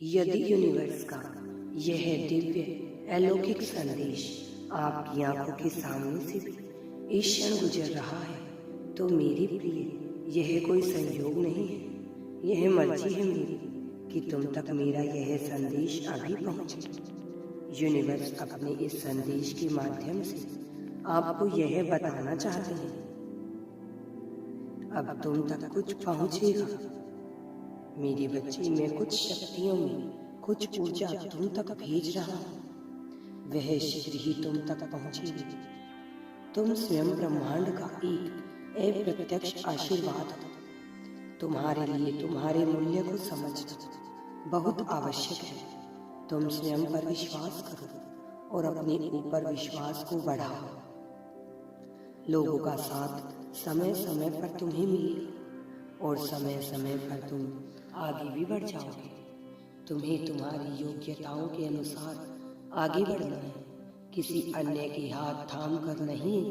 यदि यूनिवर्स का यह दिव्य अलौकिक संदेश आपकी आंखों के सामने से भी इस क्षण गुजर रहा है, तो मेरी प्रिय, यह कोई संयोग नहीं है, यह मर्जी है मेरी कि तुम तक मेरा यह संदेश अभी पहुंचे। यूनिवर्स अपने इस संदेश के माध्यम से आपको यह बताना चाहते हैं, अब तुम तक कुछ पहुंचेगा। मेरे बच्चे, मैं कुछ शक्तियों में कुछ ऊर्जा तुम तक भेज रहा हूँ, वह शीघ्र ही तुम तक पहुंचेगी। तुम स्वयं ब्रह्मांड का एक अप्रत्यक्ष आशीर्वाद हो। तुम्हारे लिए तुम्हारे मूल्य को समझना बहुत आवश्यक है। तुम स्वयं पर विश्वास करो और अपने ऊपर विश्वास को बढ़ाओ। लोगों का साथ समय समय पर तुम्हें मिलेगा और समय समय पर तुम आगे भी बढ़ जाओगे। तुम्हें तुम्हारी योग्यताओं के अनुसार आगे बढ़ना है, किसी अन्य के हाथ थाम कर नहीं,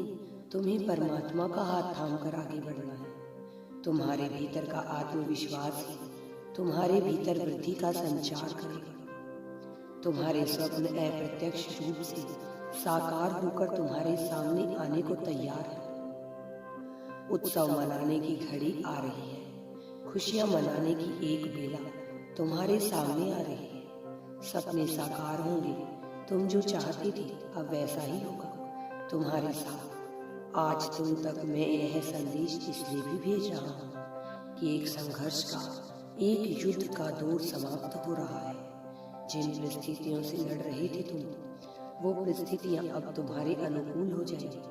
तुम्हें परमात्मा का हाथ थाम कर आगे बढ़ना है। तुम्हारे भीतर का आत्मविश्वास ही तुम्हारे भीतर वृद्धि का संचार करेगा। तुम्हारे स्वप्न अप्रत्यक्ष रूप से साकार होकर तुम्हारे सामने आने को तैयार है। उत्सव मनाने की घड़ी आ रही है, खुशियां मनाने की एक बेला तुम्हारे सामने आ रही है। सपने साकार होंगे, तुम जो चाहती थी अब वैसा ही होगा तुम्हारे साथ। आज तुम तक मैं यह संदेश इसलिए भी भेज रहा हूँ कि एक संघर्ष का, एक युद्ध का दौर समाप्त हो रहा है। जिन परिस्थितियों से लड़ रही थी तुम, वो परिस्थितियां अब तुम्हारे अनुकूल हो जाएंगी।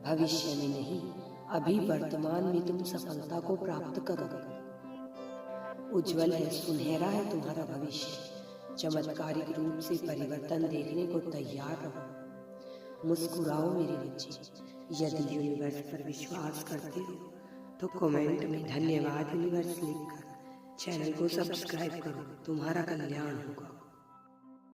भविष्य में नहीं, अभी वर्तमान में तुम सफलता को प्राप्त करोगे। उज्जवल है, सुनहरा है तुम्हारा भविष्य। चमत्कारिक रूप से परिवर्तन देखने को तैयार रहो। मुस्कुराओ मेरे बच्चे। यदि यूनिवर्स पर विश्वास करते हो तो कमेंट में धन्यवाद यूनिवर्स लिखकर चैनल को सब्सक्राइब करो। तुम्हारा कल्याण होगा।